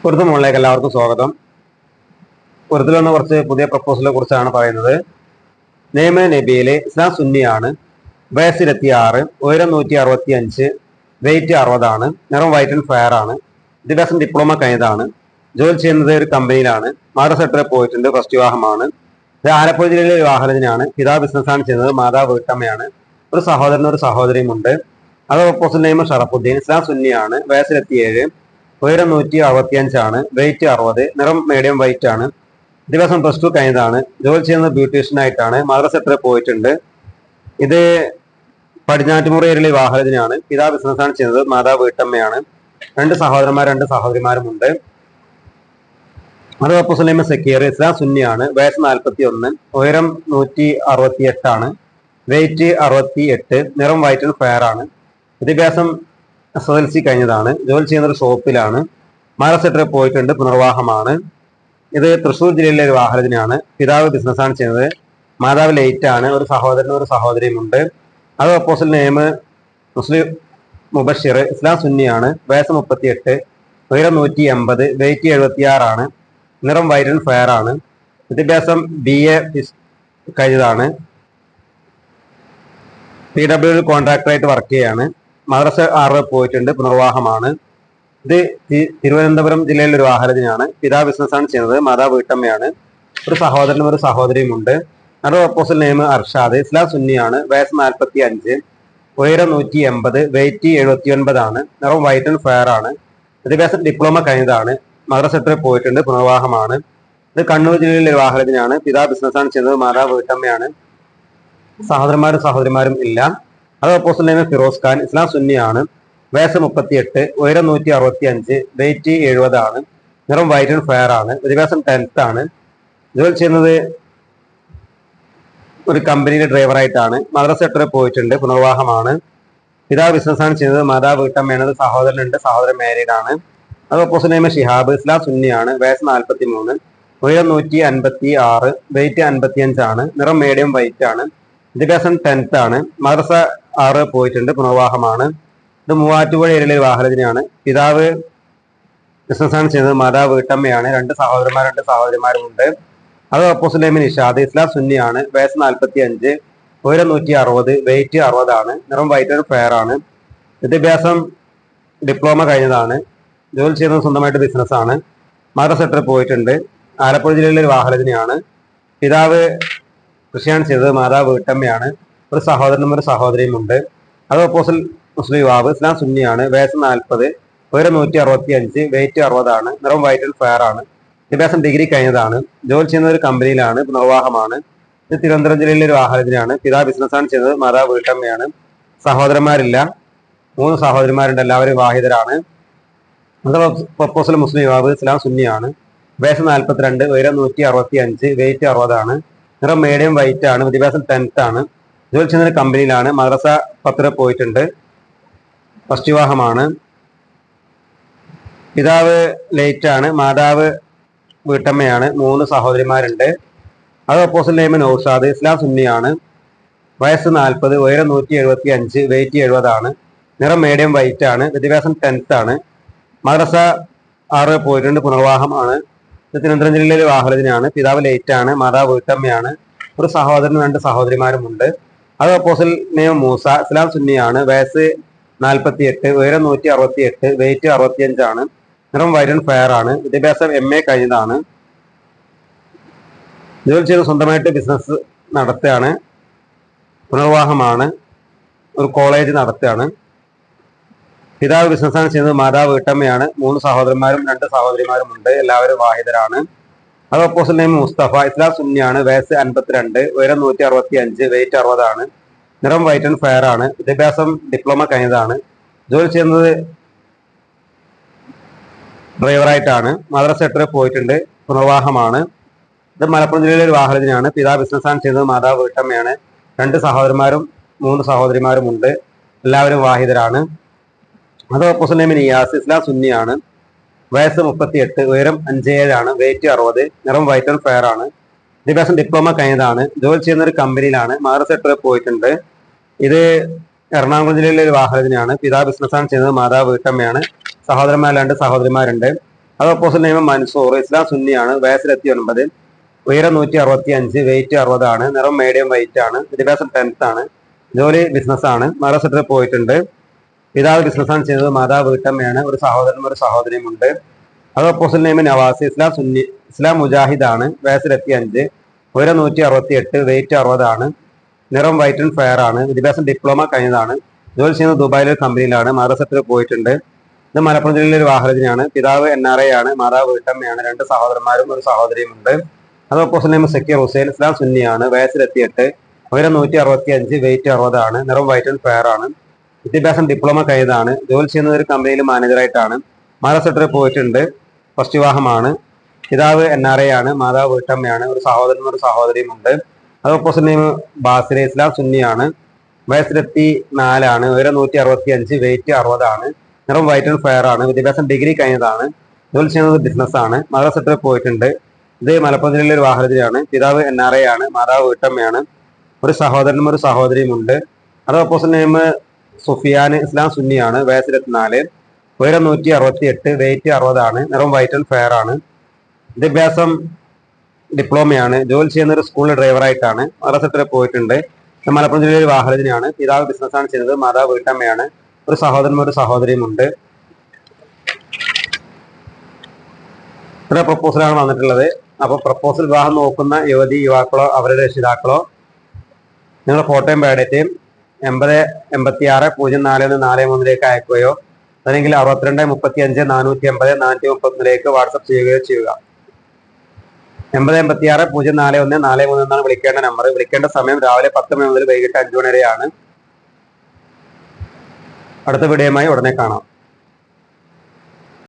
ഉറുദു മോളിലേക്ക് എല്ലാവർക്കും സ്വാഗതം. ഉറുദുവിൽ വന്ന കുറച്ച് പുതിയ പ്രപ്പോസലിനെ കുറിച്ചാണ് പറയുന്നത്. നെയ്മ നബിയിലെ ഇസ്ലാം സുന്നിയാണ്, വയസ്സ് 26, ഉയരം 165, വെയിറ്റ് 60, നിറം വൈറ്റ് ആൻഡ് ഫയർ ആണ്, വിദ്യാഭ്യാസം ഡിപ്ലോമ കഴിഞ്ഞതാണ്, ജോലി ചെയ്യുന്നത് ഒരു കമ്പനിയിലാണ്, മാദ്രസ സെക്ടറിൽ പോയിട്ടുണ്ട്, ഫസ്റ്റ് വിവാഹമാണ്. ഇത് ആലപ്പുഴ ജില്ലയിലെ വിവാഹരചനയാണ്. പിതാവ് ബിസിനസ്സാണ് ചെയ്യുന്നത്, മാതാവ് വീട്ടമ്മയാണ്, ഒരു സഹോദരനും ഒരു സഹോദരിയും ഉണ്ട്. അത് പ്രപ്പോസൽ നെയ്മ ഷറഫുദ്ദീൻ, ഇസ്ലാം സുന്നിയാണ്, വയസ്സ് 27, ഉയരം 165, വെയിറ്റ് 60, നിറം മീഡിയം വൈറ്റ് ആണ്, വിദ്യാഭ്യാസം +2 കഴിഞ്ഞതാണ്, ജോലി ചെയ്യുന്നത് ബ്യൂട്ടീഷ്യനായിട്ടാണ്, മാദ്രസ സെക്ടറിൽ പോയിട്ടുണ്ട്. ഇത് പടിഞ്ഞാറ്റുമുറ ഏരിയയിലെ വിവാഹരചനയാണ്. പിതാവ് ബിസിനസ്സാണ് ചെയ്യുന്നത്, മാതാവ് വീട്ടമ്മയാണ്, 2 സഹോദരന്മാർ 2 സഹോദരിമാരുമുണ്ട്. അത് പ്രപ്പോസൽ നെയ്മ സക്കീർ, ഇസ്ലാം സുന്നിയാണ്, വയസ്സ് 41, ഉയരം 168, വെയിറ്റ് 68, നിറം വൈറ്റ് ആൻഡ് ഫയർ ആണ്, വിദ്യാഭ്യാസം SSLC കഴിഞ്ഞതാണ്, ജോലി ചെയ്യുന്ന ഒരു ഷോപ്പിലാണ്, മാദ്രസ സെക്ടറിൽ പോയിട്ടുണ്ട്, പുനർവാഹമാണ്. ഇത് തൃശ്ശൂർ ജില്ലയിലെ ഒരു വിവാഹരചനയാണ്. പിതാവ് ബിസിനസ്സാണ് ചെയ്യുന്നത്, മാതാവ് ലേറ്റ് ആണ്, ഒരു സഹോദരനും ഒരു സഹോദരിയും ഉണ്ട്. അത് പ്രപ്പോസൽ നെയ്മ് മുസ്ലിം മുബഷിർ, ഇസ്ലാം സുന്നിയാണ്, വയസ്സ് 38, ഉയരം 180, വെയിറ്റ് 76, നിറം വൈറ്റ് ആൻഡ് ഫയർ ആണ്, വിദ്യാഭ്യാസം BA കഴിഞ്ഞതാണ്, PW കോൺട്രാക്ടറായിട്ട് വർക്ക് ചെയ്യാണ്, മാദ്രസ 6 പോയിട്ടുണ്ട്, പുനർവാഹമാണ്. ഇത് തിരുവനന്തപുരം ജില്ലയിലെ ഒരു വിവാഹരചനയാണ്. പിതാവ് ബിസിനസ്സാണ് ചെയ്യുന്നത്, മാതാവ് വീട്ടമ്മയാണ്, ഒരു സഹോദരനും ഒരു സഹോദരിയും ഉണ്ട്. അത് പ്രപ്പോസൽ നെയ്മ് അർഷാദ്, ഇസ്ലാം സുന്നിയാണ്, വയസ്സ് 45, ഉയരം 180, വെയിറ്റ് 79, നിറം വൈറ്റ് ആൻഡ് ഫയർ ആണ്, വിദ്യാഭ്യാസം ഡിപ്ലോമ കഴിഞ്ഞതാണ്, മാദ്രസ സെക്ടറിൽ പോയിട്ടുണ്ട്, പുനർവാഹമാണ്. ഇത് കണ്ണൂർ ജില്ലയിലെ ഒരു വിവാഹരചനയാണ്. പിതാവ് ബിസിനസ്സാണ് ചെയ്യുന്നത്, മാതാവ് വീട്ടമ്മയാണ്, സഹോദരന്മാരും സഹോദരിമാരും ഇല്ല. അത് പ്രപ്പോസൽ നെയ്മ് ഫിറോസ് ഖാൻ, ഇസ്ലാം സുന്നിയാണ്, വയസ്സ് 38, ഉയരം 165, വെയിറ്റ് 70, നിറം വൈറ്റ് ആൻഡ് ഫയർ ആണ്, വിദ്യാഭ്യാസം 10th ആണ്, ജോലി ചെയ്യുന്നത് ഒരു കമ്പനിയിലെ ഡ്രൈവറായിട്ടാണ്, മാദ്രസ സെക്ടറിൽ പോയിട്ടുണ്ട്, പുനർവാഹമാണ്. പിതാവ് ബിസിനസ്സാണ് ചെയ്യുന്നത്, മാതാവ് വീട്ടമ്മയാണ്, സഹോദരനുണ്ട്, സഹോദരൻ മാരീഡ് ആണ്. അത് പ്രപ്പോസൽ നെയ്മ് ഷിഹാബ്, ഇസ്ലാം സുന്നിയാണ്, വയസ്സ് 43, ഉയരം 156, വെയിറ്റ് 55, നിറം മീഡിയം വൈറ്റ് ആണ്, വിദ്യാഭ്യാസം 10th ആണ്, മാദ്രസ 6 പോയിട്ടുണ്ട്, പുനർവാഹമാണ്. ഇത് മൂവാറ്റുപുഴ ഏരിയയിലെ വിവാഹരചനയാണ്. പിതാവ് ബിസിനസ്സാണ് ചെയ്യുന്നത്, മാതാവ് വീട്ടമ്മയാണ്, 2 സഹോദരന്മാർ 2 സഹോദരിമാരും ഉണ്ട്. അത് പ്രപ്പോസൽ നെയ്മ് നിഷാദ്, ഇസ്ലാം സുന്നിയാണ്, വയസ്സ് 45, ഉയരം 160, വെയിറ്റ് 60, നിറം വൈറ്റ് ആൻഡ് ഫയർ ആണ്, വിദ്യാഭ്യാസം ഡിപ്ലോമ കഴിഞ്ഞതാണ്, ജോലി ചെയ്യുന്നത് സ്വന്തമായിട്ട് ബിസിനസ്സാണ്, മാദ്രസ സെക്ടറിൽ പോയിട്ടുണ്ട്. ആലപ്പുഴ ജില്ലയിലെ ഒരു വിവാഹരചനയാണ്. പിതാവ് കൃഷിയാണ് ചെയ്തത്, മാതാവ് വീട്ടമ്മയാണ്, ഒരു സഹോദരനും ഒരു സഹോദരിയും ഉണ്ട്. അത് പ്രപ്പോസൽ മുസ്ലിം യുവാവ്, ഇസ്ലാം സുന്നിയാണ്, വയസ്സ് 40, ഉയരം 165, വെയിറ്റ് 60, നിറം വൈറ്റ് ആൻഡ് ഫയർ ആണ്, വിദ്യാഭ്യാസം ഡിഗ്രി കഴിഞ്ഞതാണ്, ജോലി ചെയ്യുന്ന ഒരു കമ്പനിയിലാണ്, പുനർവാഹമാണ്. ഇത് തിരുവനന്തപുരം ജില്ലയിലെ ഒരു വിവാഹരചനയാണ്. പിതാവ് ബിസിനസ്സാണ് ചെയ്യുന്നത്, മാതാവ് വീട്ടമ്മയാണ്, സഹോദരന്മാരില്ല, 3 സഹോദരിമാരുണ്ട്, എല്ലാവരും വിവാഹിതരാണ്. അത് പ്രപ്പോസൽ മുസ്ലിം യുവാവ്, ഇസ്ലാം സുന്നിയാണ്, വയസ്സ് 42, ഉയരം 165, വെയിറ്റ് 60, നിറം മീഡിയം വൈറ്റ് ആണ്, വിദ്യാഭ്യാസം 10th ആണ്, ജോലി ചെയ്യുന്ന കമ്പനിയിലാണ്, മദ്രസ 10 പോയിട്ടുണ്ട്, ഫസ്റ്റ് വിവാഹമാണ്. പിതാവ് ലേറ്റ് ആണ്, മാതാവ് വീട്ടമ്മയാണ്, 3 സഹോദരിമാരുണ്ട്. അത് പ്രപ്പോസൽ നെയ്മ് നൗഷാദ്, ഇസ്ലാം സുന്നിയാണ്, വയസ്സ് 40, ഉയരം 175, വെയിറ്റ് 70, നിറം മീഡിയം വൈറ്റ് ആണ്, വിദ്യാഭ്യാസം 10th ആണ്, മദ്രസ 6 പോയിട്ടുണ്ട്, പുനർവാഹമാണ്. ഇത് തിരുവനന്തപുരം ജില്ലയിലെ വിവാഹരചനയാണ്. പിതാവ് ലേറ്റ് ആണ്, മാതാവ് വീട്ടമ്മയാണ്, ഒരു സഹോദരനും 2 സഹോദരിമാരുമുണ്ട്. അത് പ്രപ്പോസൽ നെയ്മ് മൂസ, ഇസ്ലാം സുന്നിയാണ്, വയസ്സ് 48, ഉയരം 168, വെയിറ്റ് 65, നിറം വൈറ്റ് ആൻഡ് ഫയർ ആണ്, വിദ്യാഭ്യാസം MA കഴിഞ്ഞതാണ്, ജോലി ചെയ്ത് സ്വന്തമായിട്ട് ബിസിനസ് നടത്തുകയാണ്, പുനർവാഹമാണ്, ഒരു കോളേജ് നടത്തുകയാണ്. പിതാവ് ബിസിനസ്സാണ് ചെയ്യുന്നത്, മാതാവ് വീട്ടമ്മയാണ്, 3 സഹോദരന്മാരും 2 സഹോദരിമാരും ഉണ്ട്, എല്ലാവരും വിവാഹിതരാണ്. അത് പ്രപ്പോസൽ നെയ്മ് മുസ്തഫ, ഇസ്ലാം സുന്നിയാണ്, വയസ്സ് 52, ഉയരം 165, വെയിറ്റ് 60, നിറം വൈറ്റ് ആൻഡ് ഫയർ ആണ്, വിദ്യാഭ്യാസം ഡിപ്ലോമ കഴിഞ്ഞതാണ്, ജോലി ചെയ്യുന്നത് ഡ്രൈവറായിട്ടാണ്, മാദ്രസ സെക്ടറിൽ പോയിട്ടുണ്ട്, പുനർവാഹമാണ്. ഇത് മലപ്പുറം ജില്ലയിലെ ഒരു വിവാഹരചനയാണ്. പിതാവ് ബിസിനസ്സാണ് ചെയ്യുന്നത്, മാതാവ് വീട്ടമ്മയാണ്, 2 സഹോദരന്മാരും 3 സഹോദരിമാരും ഉണ്ട്, എല്ലാവരും വിവാഹിതരാണ്. അത് പ്രപ്പോസൽ നെയ്മ് നിയാസ്, ഇസ്ലാം സുന്നിയാണ്, വയസ്സ് 38, ഉയരം 57, വെയിറ്റ് 60, നിറം വൈറ്റ് ആൻഡ് ഫയർ ആണ്, വിദ്യാഭ്യാസം ഡിപ്ലോമ കഴിഞ്ഞതാണ്, ജോലി ചെയ്യുന്ന ഒരു കമ്പനിയിലാണ്, മാദ്രസ സെക്ടറിൽ പോയിട്ടുണ്ട്. ഇത് എറണാകുളം ജില്ലയിലെ ഒരു വിവാഹരചനയാണ്. പിതാവ് ബിസിനസ്സാണ് ചെയ്യുന്നത്, മാതാവ് വീട്ടമ്മയാണ്, സഹോദരന്മാർ 2 സഹോദരിമാരുണ്ട്. അത് ഓപ്പോസിറ്റ് നെയിം മൻസൂർ, ഇസ്ലാം സുന്നിയാണ്, വയസ്സ് 29, ഉയരം 165, വെയിറ്റ് 60 ആണ്, നിറം മീഡിയം വൈറ്റ് ആണ്, വിദ്യാഭ്യാസം 10th ആണ്, ജോലി ബിസിനസ് ആണ്, മഹാരാഷ്ട്രത്തിൽ പോയിട്ടുണ്ട്. പിതാവ് ബിസിനസ്സാണ് ചെയ്തത്, മാതാവ് വീട്ടമ്മയാണ്, ഒരു സഹോദരനും ഒരു സഹോദരിയും ഉണ്ട്. അത് ഓപ്പോസിറ്റ് നെയിം നവാസ്, ഇസ്ലാം സുന്നി, ഇസ്ലാം മുജാഹിദ് ആണ്, വയസ്സ് 25, ഉയരം 168, വെയിറ്റ് 60 ആണ്, നിറം വൈറ്റ് ആൻഡ് ഫെയർ ആണ്, വിദ്യാഭ്യാസം ഡിപ്ലോമ കഴിഞ്ഞതാണ്, ജോലി ചെയ്യുന്നത് ദുബായിലെ ഒരു കമ്പനിയിലാണ്, മഹാരാഷ്ട്രത്തിൽ പോയിട്ടുണ്ട്. ഇത് മലപ്പുറം ജില്ലയിലെ ഒരു വാഹനത്തിനാണ്. പിതാവ് NRA ആണ്, മാതാവ് വീട്ടമ്മയാണ്, 2 സഹോദരന്മാരും ഒരു സഹോദരിയും ഉണ്ട്. അത് ഓപ്പോസിറ്റ് നെയിം സക്കീർ ഹുസൈൻ, ഇസ്ലാം സുന്നിയാണ്, വയസ്സ് 28, ഉയരം 165, വെയിറ്റ് 60 ആണ്, നിറം വൈറ്റ് ആൻഡ് ഫെയർ ആണ്, വിദ്യാഭ്യാസം ഡിപ്ലോമ കഴിഞ്ഞതാണ്, ജോലി ചെയ്യുന്നത് ഒരു കമ്പനിയിൽ മാനേജറായിട്ടാണ്, മഹാരാഷ്ട്രത്തിൽ പോയിട്ടുണ്ട്. ഫസ്റ്റ് വിവാഹമാണ്. പിതാവ് NRA ആണ്, മാതാവ് വീട്ടമ്മയാണ്, ഒരു സഹോദരനും ഒരു സഹോദരിയും ഉണ്ട്. അത് ഓപ്പോസിറ്റ് നെയിം ബാസിലെ, ഇസ്ലാം സുന്നിയാണ്, വയസ്സ് 24 ആണ്, ഉയരം 165, വെയിറ്റ് 60 ആണ്, നിറം വൈറ്റ് ആൻഡ് ഫെയർ ആണ്, വിദ്യാഭ്യാസം ഡിഗ്രി കഴിഞ്ഞതാണ്, ജോലി ചെയ്യുന്നത് ബിസിനസ്സാണ്, മഹാരാഷ്ട്രത്തിൽ പോയിട്ടുണ്ട്. ഇത് മലപ്പുറം ജില്ലയിലെ ഒരു വാഹനത്തിലാണ്. പിതാവ് NRA ആണ്, മാതാവ് വീട്ടമ്മയാണ്, ഒരു സഹോദരനും ഒരു സഹോദരിയും ഉണ്ട്. അത് ഓപ്പോസിറ്റ് നെയിം സുഫിയാൻ, ഇസ്ലാം സുന്നിയാണ്, വയസ്സ് 24, ഉയരം 168, വെയിറ്റ് 60 ആണ്, നിറം വൈറ്റ് ആൻഡ് ഫെയർ ആണ്, വിദ്യാഭ്യാസം ഡിപ്ലോമയാണ്, ജോലി ചെയ്യുന്ന ഒരു സ്കൂൾ ഡ്രൈവറായിട്ടാണ്, മഹാരാഷ്ട്രത്തിൽ പോയിട്ടുണ്ട്. മലപ്പുറം ജില്ലയിൽ ഒരു വാഹനത്തിനാണ്. പിതാവ് ബിസിനസ്സാണ് ചെയ്യുന്നത്, മാതാവ് വീട്ടമ്മയാണ്, ഒരു സഹോദരനും ഒരു സഹോദരിയും ഉണ്ട്. ഇത്ര പ്രപ്പോസലാണ് വന്നിട്ടുള്ളത്. അപ്പോൾ പ്രപ്പോസൽ വിവാഹം നോക്കുന്ന യുവതി യുവാക്കളോ അവരുടെ രക്ഷിതാക്കളോ നിങ്ങളുടെ ഫോട്ടോയും ബയോഡേറ്റയും 8086041443 അയക്കുകയോ അല്ലെങ്കിൽ 6235450431 വാട്സപ്പ് ചെയ്യുകയോ ചെയ്യുക. 8086041443 എന്നാണ് വിളിക്കേണ്ട നമ്പർ. വിളിക്കേണ്ട സമയം രാവിലെ 10 മണി മുതൽ വൈകിട്ട് 5 മണി വരെയാണ്. അടുത്ത വീഡിയോയുമായി ഉടനെ കാണാം.